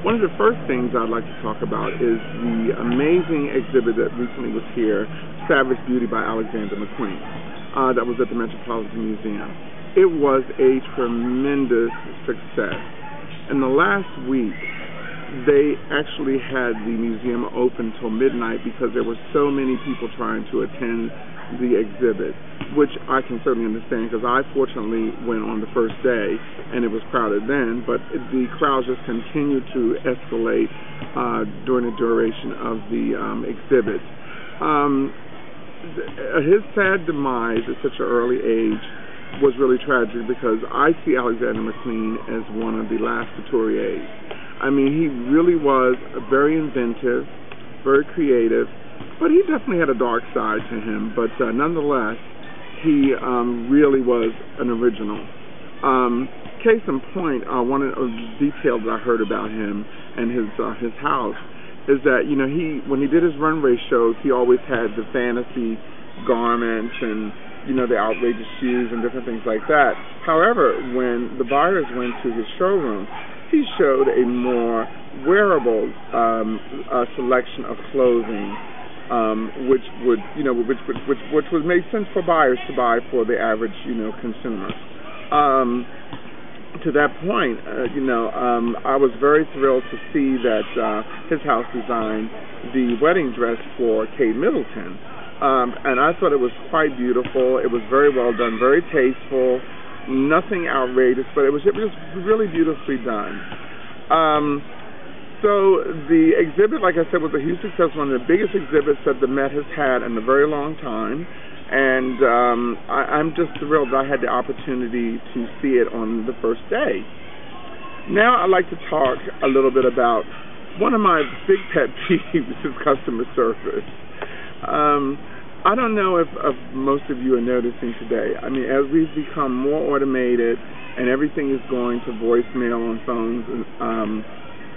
One of the first things I'd like to talk about is the amazing exhibit that recently was here, Savage Beauty by Alexander McQueen, that was at the Metropolitan Museum. It was a tremendous success. In the last week, they actually had the museum open till midnight because there were so many people trying to attend the exhibit, which I can certainly understand because I fortunately went on the first day and it was crowded then, but the crowds just continued to escalate during the duration of the exhibit. His sad demise at such an early age was really tragic because I see Alexander McQueen as one of the last couturiers. I mean, he really was very inventive, very creative, but he definitely had a dark side to him. But nonetheless, he really was an original. Case in point, one of the details that I heard about him and his house is that, you know, when he did his runway shows, he always had the fantasy garments and, you know, the outrageous shoes and different things like that. However, when the buyers went to his showroom, he showed a more wearable selection of clothing, which would, you know, which would make sense for buyers to buy for the average, you know, consumer. To that point, you know, I was very thrilled to see that his house designed the wedding dress for Kate Middleton, and I thought it was quite beautiful. It was very well done, very tasteful, nothing outrageous, but it was really beautifully done. So the exhibit, like I said, was a huge success, one of the biggest exhibits that the Met has had in a very long time. And I'm just thrilled that I had the opportunity to see it on the first day. Now I'd like to talk a little bit about one of my big pet peeves is customer service. I don't know if most of you are noticing today. I mean, as we've become more automated and everything is going to voicemail on phones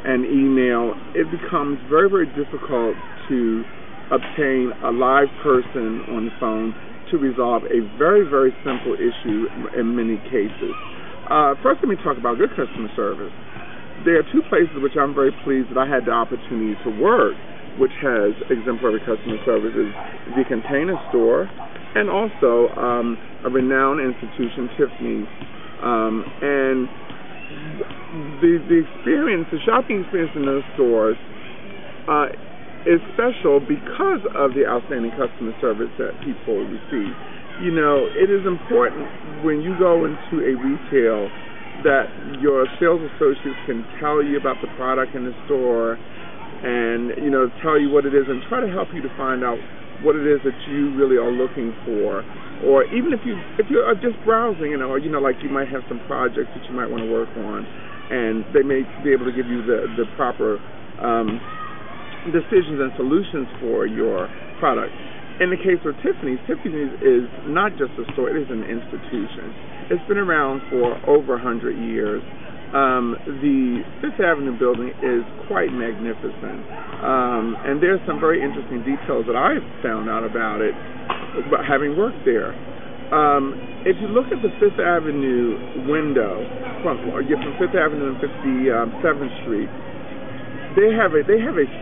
and email, it becomes very, very difficult to obtain a live person on the phone to resolve a very, very simple issue in many cases. First, let me talk about good customer service. There are two places which I'm very pleased that I had the opportunity to work, which has exemplary customer service, is the Container Store and also a renowned institution, Tiffany's. And the experience, the shopping experience in those stores is special because of the outstanding customer service that people receive. You know, it is important when you go into a retail that your sales associates can tell you about the product in the store and, you know, tell you what it is and try to help you to find out what it is that you really are looking for. Or even if you are just browsing, you know, like you might have some projects that you might want to work on, and they may be able to give you the proper decisions and solutions for your product. In the case of Tiffany's, Tiffany's is not just a store, it is an institution. It's been around for over 100 years. The Fifth Avenue building is quite magnificent, and there's some very interesting details that I've found out about it, having worked there. If you look at the Fifth Avenue window, from Fifth Avenue and 57th Street, they have a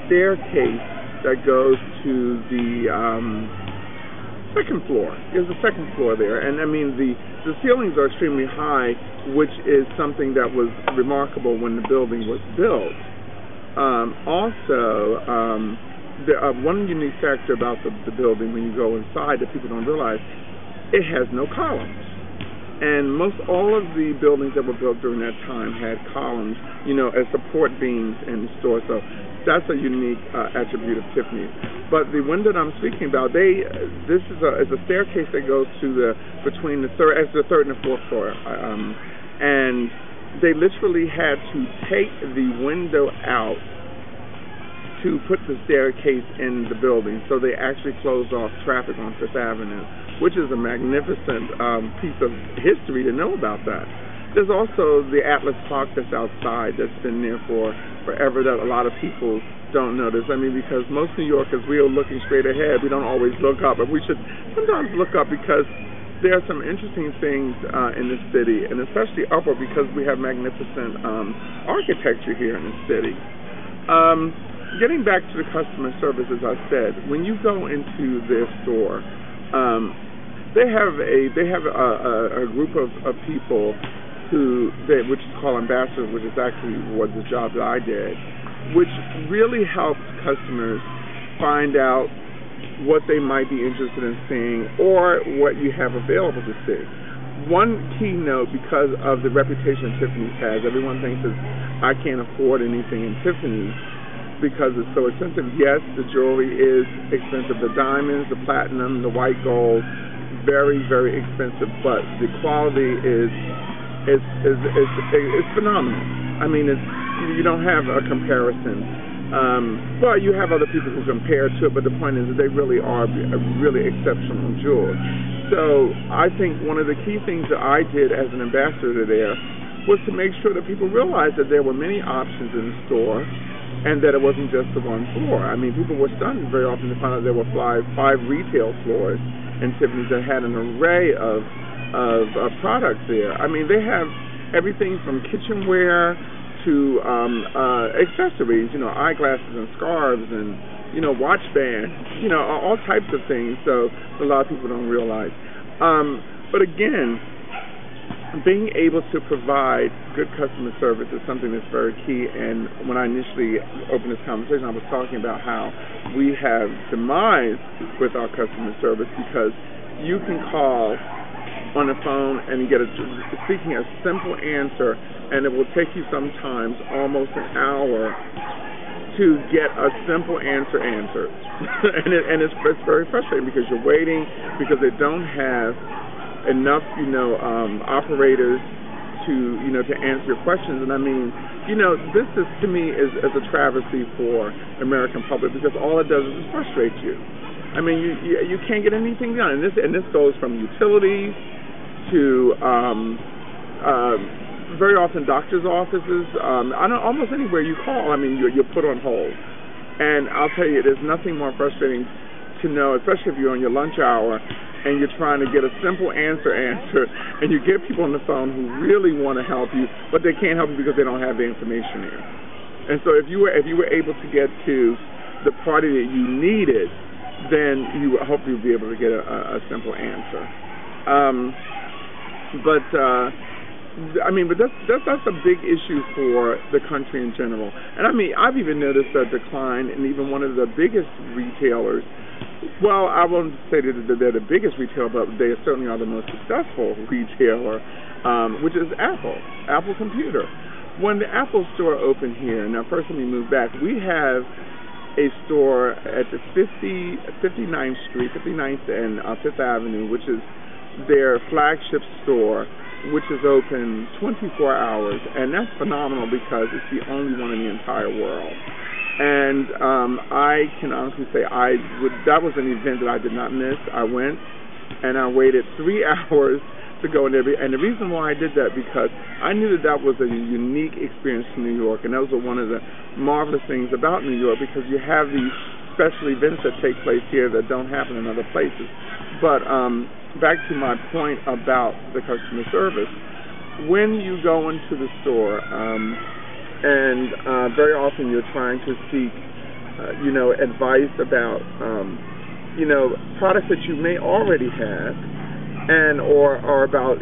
staircase that goes to the second floor. There's a second floor there, and I mean the ceilings are extremely high, which is something that was remarkable when the building was built. One unique factor about the building when you go inside that people don't realize, it has no columns. And most all of the buildings that were built during that time had columns, you know, as support beams in the store. So that's a unique attribute of Tiffany's. But the window that I'm speaking about, this is a staircase that goes to between the third and the fourth floor, and they literally had to take the window out to put the staircase in the building. So they actually closed off traffic on Fifth Avenue, which is a magnificent piece of history to know about that. There's also the Atlas Clock that's outside that's been there for forever that a lot of people don't notice. I mean, because most New Yorkers, we are looking straight ahead. We don't always look up, but we should sometimes look up because there are some interesting things in the city, and especially upward because we have magnificent architecture here in the city. Getting back to the customer service, as I said, when you go into their store, they have a group of people which is called ambassadors, which is actually was the job that I did, which really helps customers find out what they might be interested in seeing or what you have available to see. One key note, because of the reputation Tiffany's has, everyone thinks that I can't afford anything in Tiffany's because it's so expensive. Yes, the jewelry is expensive. The diamonds, the platinum, the white gold, very, very expensive, but the quality is phenomenal. I mean, you don't have a comparison. Well, you have other people who compare to it, but the point is that they really are really exceptional jewels. So I think one of the key things that I did as an ambassador there was to make sure that people realized that there were many options in the store and that it wasn't just the one floor. I mean, people were stunned very often to find out there were five retail floors in Tiffany's that had an array of products there. I mean, they have everything from kitchenware to accessories, eyeglasses and scarves and, watch bands, all types of things, so a lot of people don't realize. But again, being able to provide good customer service is something that's very key, and when I initially opened this conversation, I was talking about how we have demise with our customer service because you can call on the phone and get seeking a simple answer, and it will take you sometimes almost an hour to get a simple answer answered. and it's very frustrating because you're waiting because they don't have enough operators to answer your questions. And I mean, this is, to me, is a travesty for American public because all it does is frustrate you. I mean, you can't get anything done, and this goes from utilities to very often doctors' offices. Almost anywhere you call, I mean, you're put on hold. And I'll tell you, there's nothing more frustrating to know, especially if you're on your lunch hour and you're trying to get a simple answer, and you get people on the phone who really want to help you, but they can't help you because they don't have the information there. And so if you were able to get to the party that you needed, then you would hopefully be able to get a simple answer. But that's a big issue for the country in general. And I mean, I've even noticed a decline in even one of the biggest retailers. Well, I won't say that they're the biggest retailer, but they certainly are the most successful retailer, which is Apple Computer. When the Apple store opened here, now first when we moved back, we have a store at the 59th and Fifth Avenue, which is their flagship store, which is open 24 hours, and that's phenomenal because it's the only one in the entire world. And I can honestly say that was an event that I did not miss. I went, and I waited 3 hours to go in there. And the reason why I did that because I knew that was a unique experience to New York, and that was one of the marvelous things about New York because you have these special events that take place here that don't happen in other places. But back to my point about the customer service, when you go into the store, and very often you're trying to seek, advice about, products that you may already have, and or about,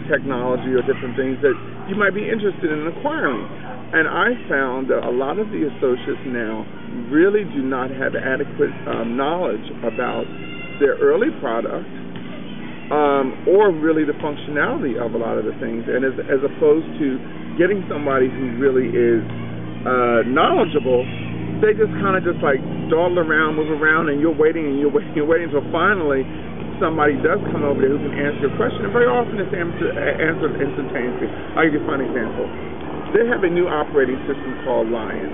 technology or different things that you might be interested in acquiring. And I found that a lot of the associates now really do not have adequate knowledge about their early product, or really the functionality of a lot of the things, and as opposed to getting somebody who really is knowledgeable, they just kind of just like dawdle around, move around, and you're waiting until finally somebody does come over there who can answer your question, and very often it's answered instantaneously. I'll give you a fun example. They have a new operating system called Lion.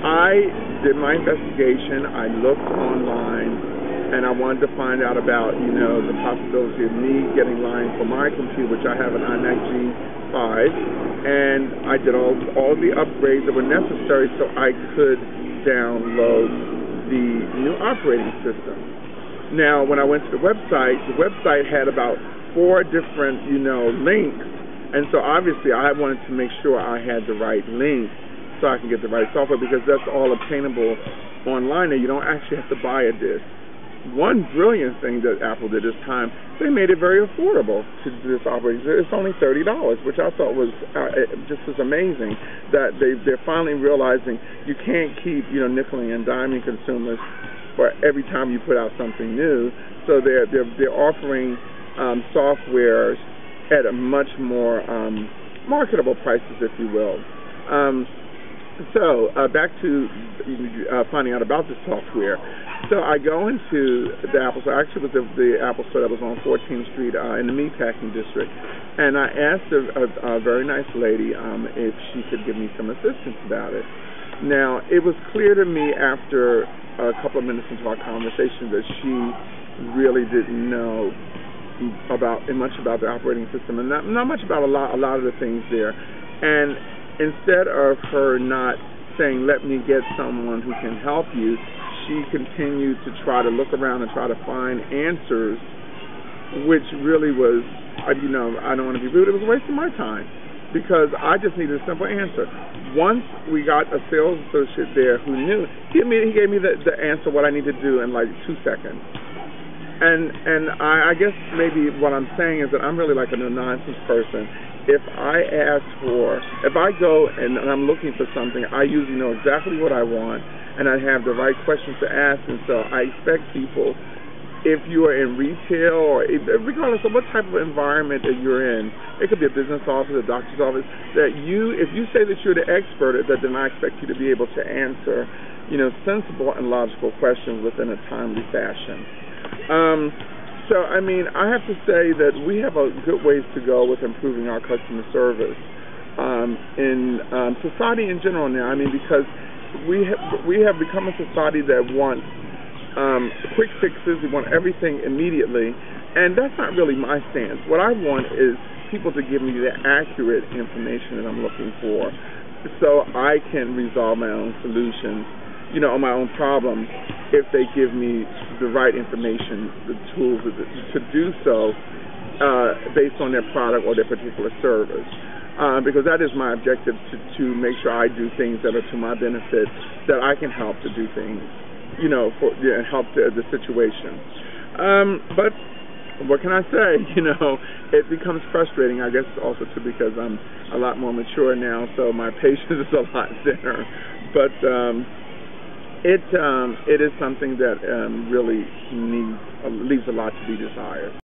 I did my investigation, I looked online, and I wanted to find out about, the possibility of me getting Lion for my computer, which I have an iMac G5, and I did all the upgrades that were necessary so I could download the new operating system. Now, when I went to the website had about 4 different, links, and so obviously I wanted to make sure I had the right link so I can get the right software, because that's all obtainable online, and you don't actually have to buy a disc. One brilliant thing that Apple did this time, they made it very affordable to do this operating system. It's only $30, which I thought was just as amazing, that they're finally realizing you can't keep nickeling and diming consumers for every time you put out something new. So they're offering softwares at a much more marketable prices, if you will. So back to finding out about the software. So I go into the Apple Store. Actually, it was the Apple Store that was on 14th Street in the Meatpacking District, and I asked a very nice lady if she could give me some assistance about it. Now, it was clear to me after a couple of minutes into our conversation that she really didn't know much about the operating system, and not much about a lot of the things there. And instead of her not saying, "Let me get someone who can help you," she continued to try to look around and try to find answers, which really was, I don't want to be rude, it was a waste of my time, because I just needed a simple answer. Once we got a sales associate there who knew, he gave me the answer, what I need to do, in like 2 seconds. And I guess maybe what I'm saying is that I'm really like a no-nonsense person. If I go and I'm looking for something, I usually know exactly what I want, and I have the right questions to ask. And so I expect people, if you are in retail, or regardless of what type of environment that you're in, it could be a business office, a doctor's office, that if you say that you're the expert, then I expect you to be able to answer, sensible and logical questions within a timely fashion. So, I have to say that we have a good ways to go with improving our customer service in society in general now. Because we have become a society that wants quick fixes. We want everything immediately, and that's not really my stance. What I want is people to give me the accurate information that I'm looking for, so I can resolve my own solutions, on my own problems, if they give me the right information, the tools to do so based on their product or their particular service. Because that is my objective, to make sure I do things that are to my benefit, that I can help to do things, and help the situation. But what can I say? It becomes frustrating, I guess, also too, because I'm a lot more mature now, so my patience is a lot thinner. But it is something that really leaves a lot to be desired.